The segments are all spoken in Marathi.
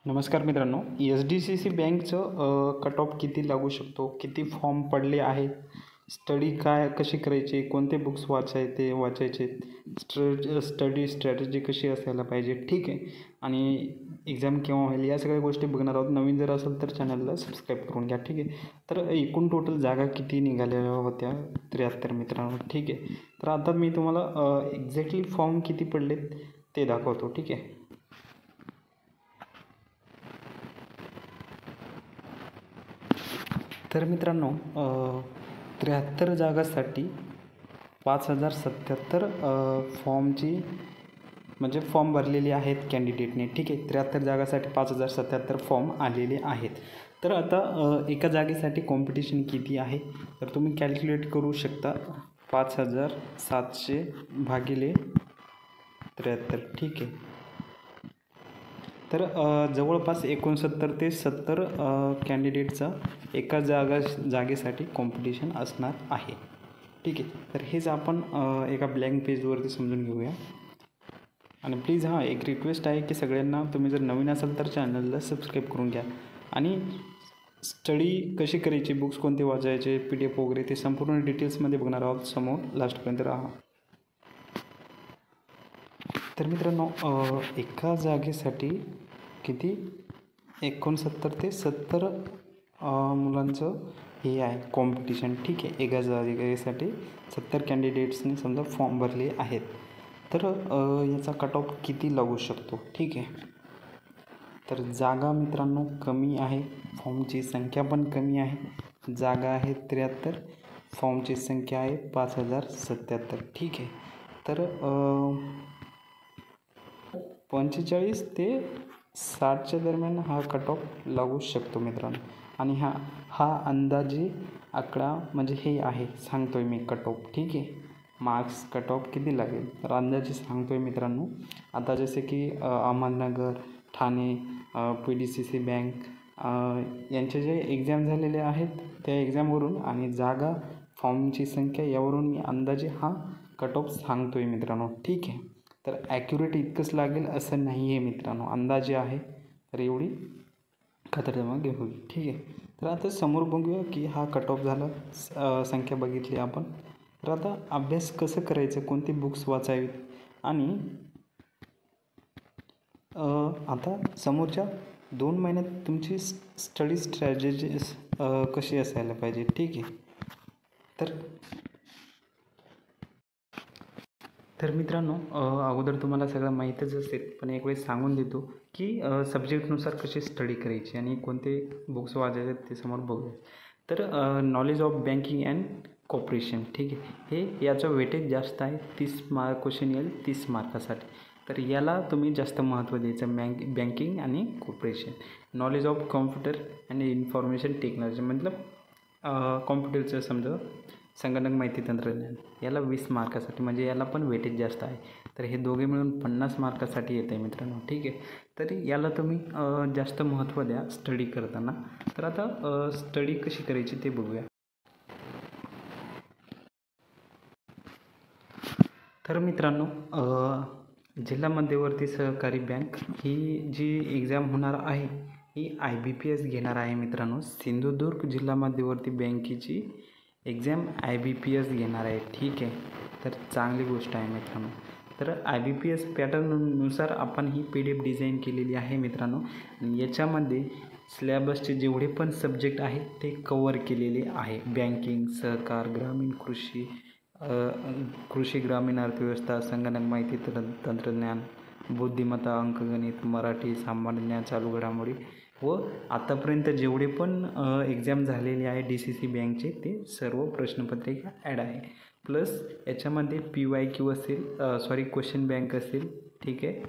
नमस्कार मित्रांनो, SDCC बँकचं कट ऑफ किती लागू शकतो, किती फॉर्म पडले आहेत, स्टडी कशी करायची, कोणते बुक्स वाचायचे, स्टडी स्ट्रॅटेजी कशी असायला पाहिजे, ठीक आहे. आणि एक्झाम केव्हा होईल या सगळ्या गोष्टी बघणार आहोत. नवीन जर असेल तर चॅनलला सबस्क्राईब करून घ्या, ठीक आहे. तर एकूण टोटल जागा किती निघाल्या होत्या? 73 मित्रांनो, ठीक आहे. तर आता मी तुम्हाला एक्झॅक्टली फॉर्म किती पडलेत ते दाखवतो, ठीक आहे. तर मित्रांनो, 73 जागासाठी 5077 फॉर्मची म्हणजे फॉर्म भरलेले आहेत कॅन्डिडेटने, ठीक आहे. 73 जागासाठी 5077 फॉर्म आलेले आहेत. तर आता एका जागेसाठी कॉम्पिटिशन किती आहे तर तुम्ही कॅल्क्युलेट करू शकता. 5700 भागिले 73, ठीक आहे. तर जवळपास 69 ते 70 कॅन्डिडेटचा एका जागेसाठी कॉम्पिटिशन असणार आहे, ठीक आहे. तर हेच आपण एका ब्लँक पेजवरती समजून घेऊया. आणि प्लीज एक रिक्वेस्ट आहे की सगळ्यांना, तुम्ही जर नवीन असाल तर चॅनलला सबस्क्राईब करून घ्या. आणि स्टडी कशी करायची, बुक्स कोणते वाचायचे, PDF वगैरे ते संपूर्ण डिटेल्समध्ये बघणार आहोत. समोर लास्टपर्यंत राहा. तर मित्रांनो, एका जागेसाठी किती 69 ते 70 मुलांचं हे आहे कॉम्पिटिशन, ठीक आहे. एका जागेसाठी 70 कॅन्डिडेट्सने समजा फॉर्म भरले आहेत. तर याचा कट ऑफ किती लागू शकतो, ठीक आहे. तर जागा मित्रांनो कमी आहे, फॉर्मची संख्या पण कमी आहे. जागा आहे 73, फॉर्मची संख्या आहे 5077, ठीक आहे. तर 45 ते 60च्या दरम्यान हा कट ऑफ लागू शकतो मित्रांनो. आणि हा अंदाजे आकडा म्हणजे हे आहे, सांगतोय मी कट ऑफ, ठीक आहे. मार्क्स कट ऑफ किती लागेल तर अंदाजे सांगतोय मित्रांनो. आता जसे की अहमदनगर, ठाणे, PDCC बँक यांचे जे एक्झाम झालेले आहेत त्या एक्झामवरून आणि जागा, फॉर्मची संख्या यावरून मी अंदाजे हा कट ऑफ सांगतोय मित्रांनो, ठीक आहे. तर ॲक्युरेट इतकंच लागेल असं नाही आहे मित्रांनो, अंदाजे आहे. तर एवढी खातरजमा होईल, ठीक आहे. तर आता समोर बघूया की हा कट ऑफ झाला, संख्या बघितली आपण. तर आता अभ्यास कसं करायचं, कोणते बुक्स वाचावेत आणि आता समोरच्या 2 महिन्यात तुमची स्टडी स्ट्रॅटेजी कशी असायला पाहिजे, ठीक आहे. तर मित्रांनो, अगोदर तुम्हाला सगळं माहीतच असेल, पण एक वेळेस सांगून देतो की सब्जेक्टनुसार कशी स्टडी करायची आणि कोणते बुक्स वाचायचे ते समोर बघूया. तर knowledge of banking and corporation, ठीक आहे. हे याचं वेटेज जास्त आहे, 30 मार्क क्वेश्चन येईल 30 मार्कासाठी. तर याला तुम्ही जास्त महत्त्व द्यायचं, बँकिंग आणि corporation. Knowledge of computer and information technology मतलब कॉम्प्युटरचं समजा संगणक माहिती तंत्रज्ञान, याला 20 मार्कासाठी, म्हणजे याला पण वेटेज जास्त आहे. तर हे दोघे मिळून 50 मार्कासाठी येत आहे मित्रांनो, ठीक आहे. तरी याला तुम्ही जास्त महत्त्व द्या स्टडी करताना. तर आता स्टडी कशी करायची ते बघूया. तर मित्रांनो, जिल्हा मध्यवर्ती सहकारी बँक ही जी एक्झाम होणार आहे ही IBPS घेणार आहे मित्रांनो. सिंधुदुर्ग जिल्हा मध्यवर्ती बँकेची एक्झाम IBPS घेणार आहे, ठीक आहे. तर चांगली गोष्ट आहे मित्रांनो. तर IBPS पॅटर्ननुसार आपण ही PDF डिझाईन केलेली आहे मित्रांनो. याच्यामध्ये सिलेबसचे जेवढे पण सब्जेक्ट आहेत ते कवर केलेले आहे. बँकिंग, सहकार, ग्रामीण कृषी ग्रामीण अर्थव्यवस्था, संगणक माहिती तंत्रज्ञान, बुद्धिमत्ता, अंकगणित, मराठी, सामान्य ज्ञान, चालू घडामोडी व आतापर्यंत जेवढे पण एक्झाम झालेले आहे DCC बँकचे ते सर्व प्रश्नपत्रिका ॲड आहे. प्लस याच्यामध्ये PYQ असेल, क्वेश्चन बँक असेल, ठीक आहे.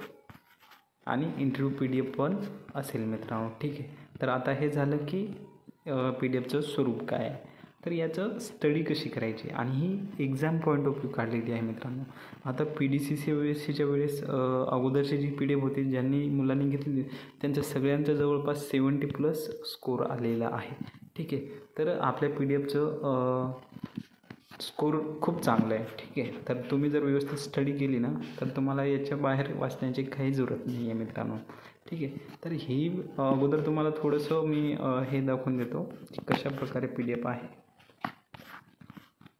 आणि इंटरव्ह्यू PDF पण असेल मित्रांनो, ठीक आहे. तर आता हे झालं की PDFचं स्वरूप काय आहे. तर याचं स्टडी कशी करायची आणि ही एक्झाम पॉईंट ऑफ व्ह्यू काढलेली आहे मित्रांनो. आता PDCCच्या वेळेस अगोदरची जी PDF होती, ज्यांनी मुलांनी घेतलेली त्यांच्या सगळ्यांचा जवळपास 70+ स्कोर आलेला आहे, ठीक आहे. तर आपल्या PDFचं स्कोर खूप चांगला आहे, ठीक आहे. तर तुम्ही जर व्यवस्थित स्टडी केली ना तर तुम्हाला याच्या बाहेर वाचण्याची काही जरूरत नाही आहे मित्रांनो, ठीक आहे. तर ही अगोदर तुम्हाला थोडंसं मी हे दाखवून देतो की कशाप्रकारे PDF आहे.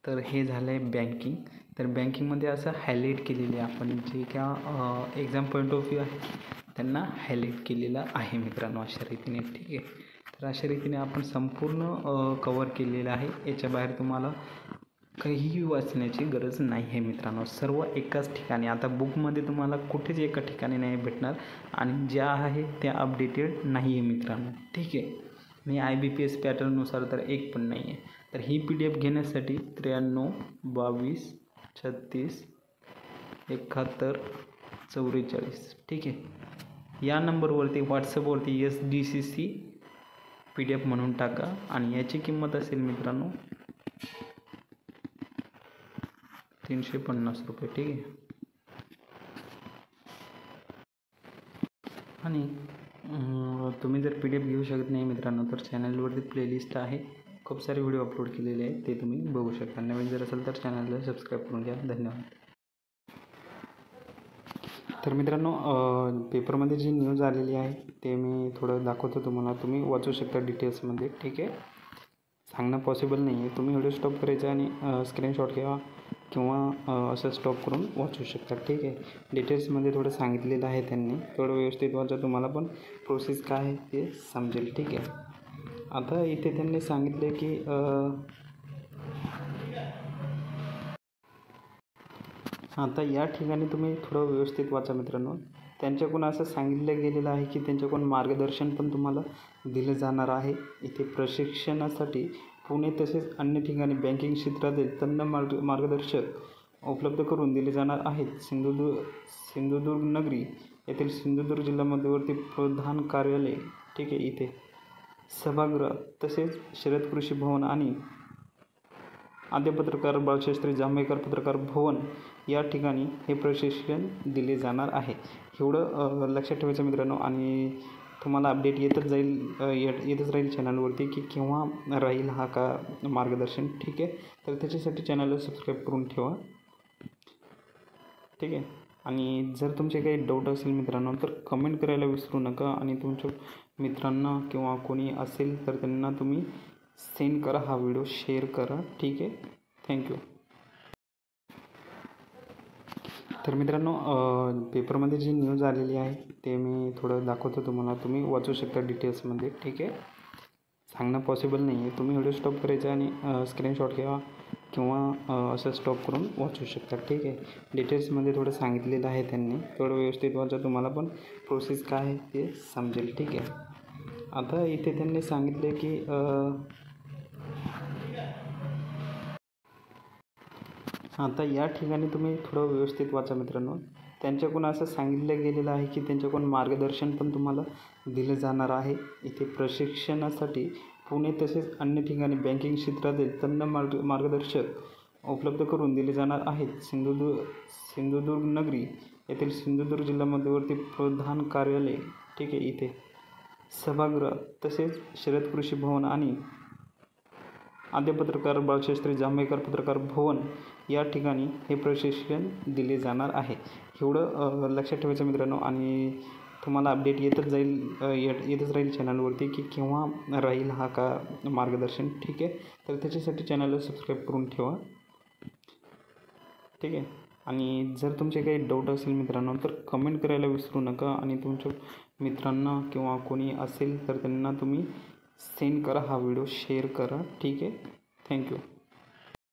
तर हे झालं आहे बँकिंग. तर बँकिंगमध्ये असं हायलाईट केलेले आपण जे क्या एक्झाम पॉईंट ऑफ व्ह्यू आहे त्यांना हायलाईट केलेलं आहे मित्रांनो अशा रीतीने, ठीक आहे. तर अशा रीतीने आपण संपूर्ण कवर केलेलं आहे. याच्या बाहेर तुम्हाला काहीही वाचण्याची गरज नाही आहे मित्रांनो, सर्व एकाच ठिकाणी. आता बुकमध्ये तुम्हाला कुठेच एका ठिकाणी नाही भेटणार आणि ज्या आहे त्या अपडेटेड नाही आहे मित्रांनो, ठीक आहे. आणि IBPS पॅटर्ननुसार तर एक पण नाही आहे. तर ही PDF घेण्यासाठी 93 22 36 71 44, ठीक आहे. या नंबरवरती व्हॉट्सअपवरती SDCC PDF म्हणून टाका आणि याची किंमत असेल मित्रांनो 350 रुपये, ठीक आहे. आणि तुम्ही जर PDF घेऊ शकत नाही मित्रांनो तर चॅनलवरती प्लेलिस्ट आहे, खूप सारे व्हिडिओ अपलोड केलेले आहेत, ते तुम्ही बघू शकता. नवीन जर असेल तर चॅनलला सबस्क्राईब करून घ्या. धन्यवाद. तर मित्रांनो पेपरमध्ये जी न्यूज आलेली आहे ते मी थोडं दाखवतो तुम्हाला, तुम्ही वाचू शकता डिटेल्समध्ये, ठीक आहे. सांगणं पॉसिबल नाही आहे, तुम्ही व्हिडिओ स्टॉप करायचा आणि स्क्रीनशॉट घ्या किंवा असं स्टॉप करून वाचू शकता, ठीक आहे. डिटेल्समध्ये थोडं सांगितलेलं आहे त्यांनी, थोडं व्यवस्थित वाचा, तुम्हाला पण प्रोसेस काय आहे ते समजेल, ठीक आहे. आता इथे त्यांनी सांगितले की आता या ठिकाणी तुम्ही थोडं व्यवस्थित वाचा मित्रांनो. त्यांच्याकडून असं सांगितलं गेलेलं आहे की त्यांच्याकडून मार्गदर्शन पण तुम्हाला दिलं जाणार आहे. इथे प्रशिक्षणासाठी पुणे तसेच अन्य ठिकाणी बँकिंग क्षेत्रातील तज्ञ मार्गदर्शक उपलब्ध करून दिले जाणार आहेत. सिंधुदुर्ग नगरी येथील सिंधुदुर्ग जिल्हा मध्यवर्ती प्रधान कार्यालय, ठीक आहे, इथे सभागृह तसेच शरद कृषी भवन आणि आद्य पत्रकार बाळशास्त्री जांभेकर पत्रकार भवन या ठिकाणी हे प्रशिक्षण दिले जाणार आहे. एवढं लक्षात ठेवायचं मित्रांनो. आणि तुम्हाला अपडेट येतच राहील चॅनलवरती की केव्हा राहील हा का मार्गदर्शन, ठीक आहे. तर त्याच्यासाठी चॅनलला सबस्क्राईब करून ठेवा, ठीक आहे. आणि जर तुमचे काही डाऊट असेल मित्रांनो तर कमेंट करायला विसरू नका आणि तुमच्या मित्रांना किंवा कोणी असेल तर त्यांना तुम्ही सेंड करा, हा व्हिडिओ शेअर करा, ठीक आहे. थँक्यू. तर मित्रांनो पेपरमध्ये जी न्यूज आलेली आहे ते मी थोडं दाखवतो तुम्हाला, तुम्ही वाचू शकता डिटेल्समध्ये, ठीक आहे. सांगणं पॉसिबल नाही आहे, तुम्ही व्हिडिओ स्टॉप करायचा आणि स्क्रीनशॉट घ्या किंवा असं स्टॉप करून वाचू शकता, ठीक आहे. डिटेल्समध्ये थोडं सांगितलेलं आहे त्यांनी, थोडं व्यवस्थित वाचा, तुम्हाला पण प्रोसेस काय आहे ते समजेल, ठीक आहे. आता इथे त्यांनी सांगितले की आता या ठिकाणी तुम्ही थोडं व्यवस्थित वाचा मित्रांनो. त्यांच्याकडून असं सांगितलं गेलेलं आहे की त्यांच्याकडून मार्गदर्शन पण तुम्हाला दिलं जाणार आहे. इथे प्रशिक्षणासाठी पुणे तसेच अन्य ठिकाणी बँकिंग क्षेत्रातील तज्ञ मार्गदर्शक उपलब्ध करून दिले जाणार आहेत. सिंधुदुर्ग नगरी येथील सिंधुदुर्ग जिल्हा मध्यवर्ती प्रधान कार्यालय, ठीक आहे, इथे सभागृह तसेच शरद कृषी भवन आणि आद्य पत्रकार बाळशास्त्री जांभेकर पत्रकार भवन या ठिकाणी हे प्रशिक्षण दिले जाणार आहे. एवढं लक्षात ठेवायचं मित्रांनो. आणि तुम्हाला अपडेट येतच राहील चॅनलवरती की केव्हा राहील हा का मार्गदर्शन, ठीक आहे. तर त्याच्यासाठी चॅनलला सबस्क्राईब करून ठेवा, ठीक आहे. आणि जर तुमचे काही डाऊट असेल मित्रांनो तर कमेंट करायला विसरू नका आणि तुमच्या मित्रांना किंवा कोणी असेल तर त्यांना तुम्ही सेंड करा, हा व्हिडिओ शेअर करा, ठीक आहे. थँक्यू.